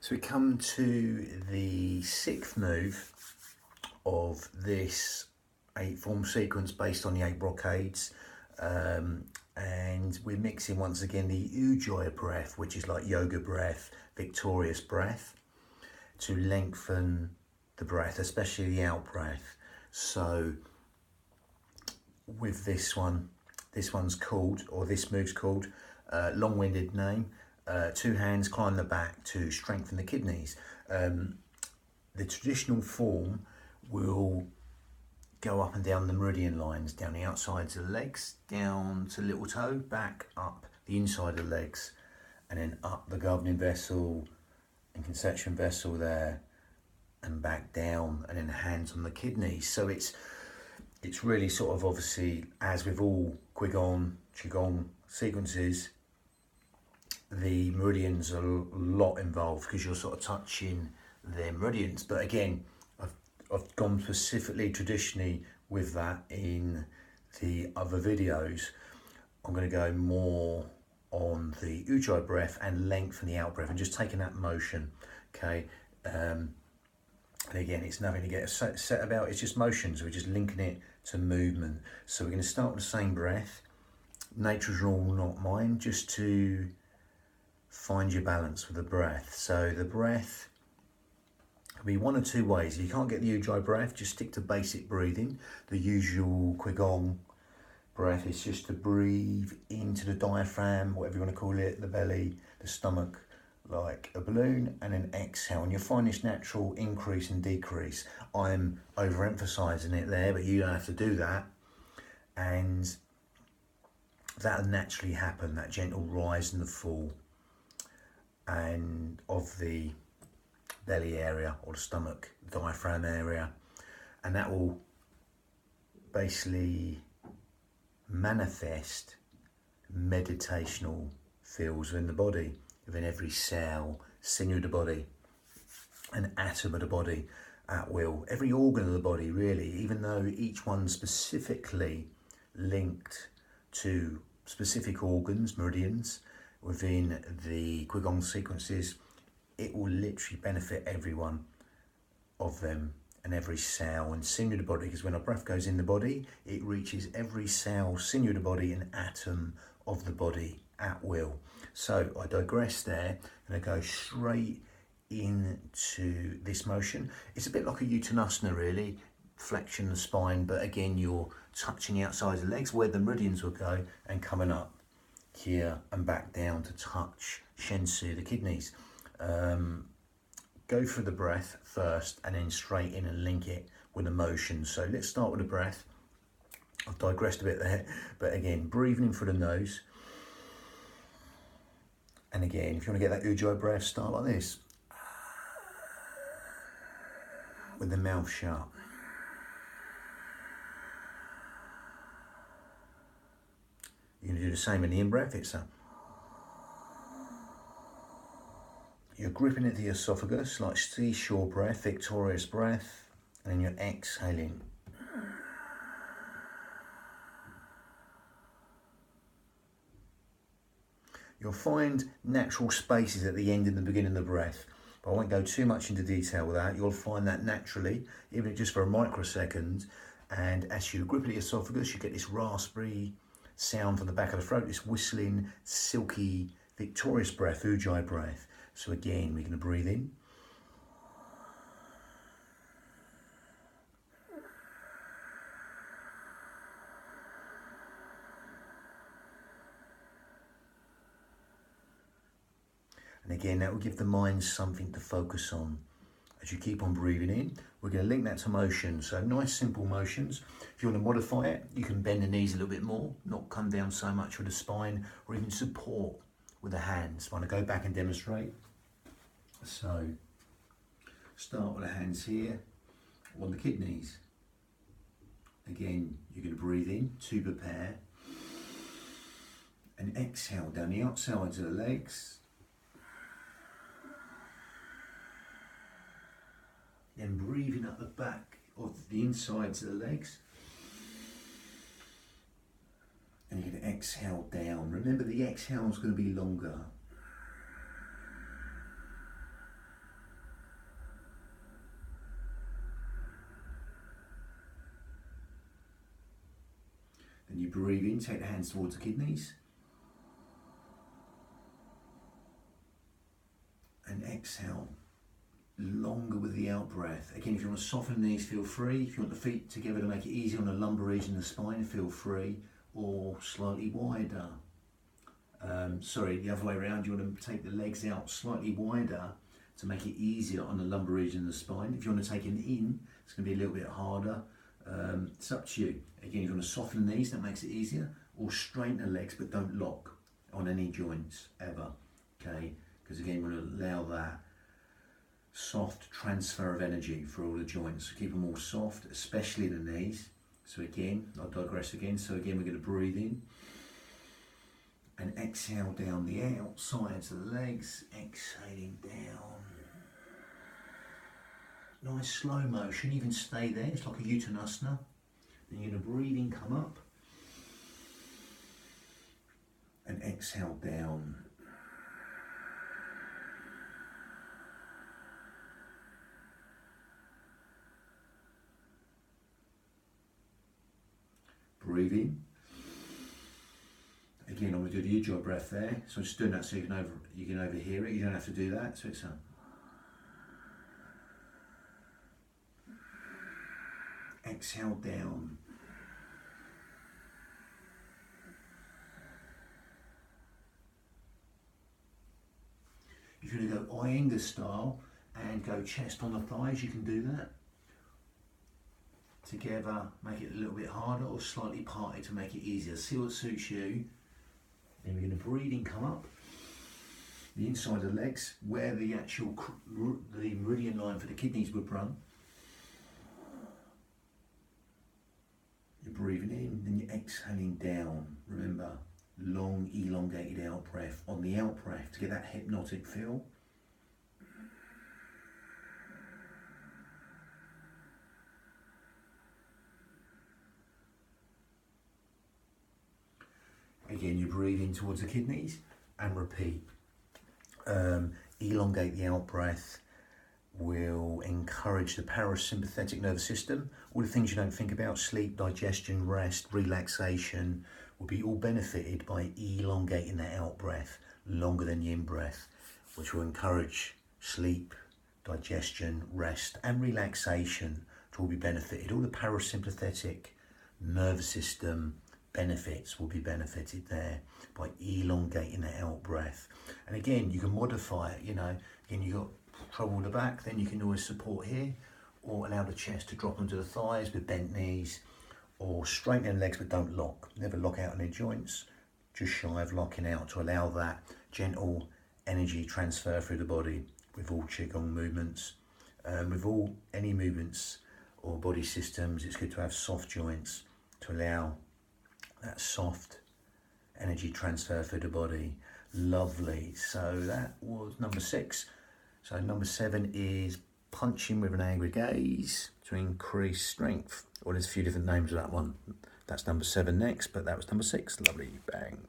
So we come to the sixth move of this 8-form sequence based on the 8 brocades. And we're mixing once again the Ujjayi breath, which is like yoga breath, victorious breath, to lengthen the breath, especially the out breath. So with this one's called, or this move's called, long-winded name, 2 hands climb the back to strengthen the kidneys. The traditional form will go up and down the meridian lines, down the outsides of the legs, down to little toe, back up the inside of the legs, and then up the governing vessel and conception vessel there, and back down, and then hands on the kidneys. So it's really sort of, obviously, as with all Qigong sequences, the meridians are a lot involved because you're sort of touching their meridians. But again, I've gone specifically traditionally with that in the other videos. I'm going to go more on the Ujjayi breath and lengthen the out breath and just taking that motion, okay? And again, it's nothing to get set about, it's just motion, so we're just linking it to movement. So we're going to start with the same breath, nature's rule, not mine, just to find your balance with the breath. So the breath can be one or two ways. If you can't get the Ujjayi breath, just stick to basic breathing. The usual Qigong breath is just to breathe into the diaphragm, whatever you want to call it, the belly, the stomach, like a balloon, and then exhale. And you'll find this natural increase and decrease. I'm overemphasizing it there, but you don't have to do that. And that'll naturally happen, that gentle rise and the fall and of the belly area or the stomach, diaphragm area, and that will basically manifest meditational feels within the body, within every cell, sinew of the body, an atom of the body at will, every organ of the body really, even though each one's specifically linked to specific organs, meridians, within the Qigong sequences. It will literally benefit every one of them and every cell and sinew of the body, because when our breath goes in the body, it reaches every cell, sinew of the body, and atom of the body at will. So I digress there, and I go straight into this motion. It's a bit like a Uttanasana really, flexion of the spine, but again you're touching the outside of the legs where the meridians will go, and coming up here and back down to touch Shensu, the kidneys. Go for the breath first and then straight in and link it with the motion. So let's start with the breath. I've digressed a bit there, but again, breathing in through the nose. And again, if you want to get that Ujjayi breath, start like this, with the mouth shut. You're going to do the same in the in-breath. You're gripping into the esophagus like seashore breath, victorious breath, and then you're exhaling. You'll find natural spaces at the end and the beginning of the breath, but I won't go too much into detail with that. You'll find that naturally, even just for a microsecond, and as you grip at the esophagus, you get this raspy sound from the back of the throat, this whistling, silky, victorious breath, Ujjayi breath. So again, we're going to breathe in. And again, that will give the mind something to focus on. As you keep on breathing in, we're going to link that to motion. So nice, simple motions. If you want to modify it, you can bend the knees a little bit more, not come down so much with the spine, or even support with the hands. I want to go back and demonstrate. So start with the hands here on the kidneys. Again, you're going to breathe in to prepare, and exhale down the outsides of the legs. Then breathing up the back of the insides of the legs. And you're going to exhale down. Remember, the exhale is going to be longer. And you breathe in, take the hands towards the kidneys. And exhale, longer with the out breath. Again, if you want to soften the knees, feel free. If you want the feet together to make it easy on the lumbar region of the spine, feel free. Or slightly wider. Sorry, the other way around, you want to take the legs out slightly wider to make it easier on the lumbar region of the spine. If you want to take it in, it's going to be a little bit harder. It's up to you. Again, if you want to soften the knees, that makes it easier. Or straighten the legs, but don't lock on any joints ever. Okay, because again, we want to allow that soft transfer of energy for all the joints. So keep them all soft, especially the knees. So again, I'll digress again. So again, we're going to breathe in and exhale down the outsides of the legs, exhaling down. Nice slow motion, even stay there, it's like a uttanasana. Then you're going to breathe in, come up, and exhale down. Breathe in. Again, I'm going to do the ujjayi breath there. So I'm just doing that so you can overhear it. You don't have to do that. So it's a exhale down. If you're going to go Iyengar style and go chest on the thighs, you can do that. Together, make it a little bit harder, or slightly parted to make it easier. See what suits you. Then we're going to breathe in, come up. The inside of the legs, where the actual the meridian line for the kidneys would run. You're breathing in, then you're exhaling down. Remember, long, elongated out breath. On the out breath, to get that hypnotic feel. Again, you breathe in towards the kidneys and repeat. Elongate the out breath will encourage the parasympathetic nervous system. All the things you don't think about, sleep, digestion, rest, relaxation, will be all benefited by elongating that out breath longer than the in breath, which will encourage sleep, digestion, rest and relaxation to all be benefited. All the parasympathetic nervous system benefits will be benefited there by elongating the out breath. And again, you can modify it, again, you've got trouble with the back, then you can always support here, or allow the chest to drop onto the thighs with bent knees, or straighten the legs but don't lock. Never lock out on their joints, just shy of locking out, to allow that gentle energy transfer through the body with all qigong movements. With any movements or body systems, it's good to have soft joints to allow that soft energy transfer through the body. Lovely. So that was number 6. So number 7 is punching with an angry gaze to increase strength. Well, there's a few different names of that one. That's number 7 next, but that was number 6. Lovely. Bang.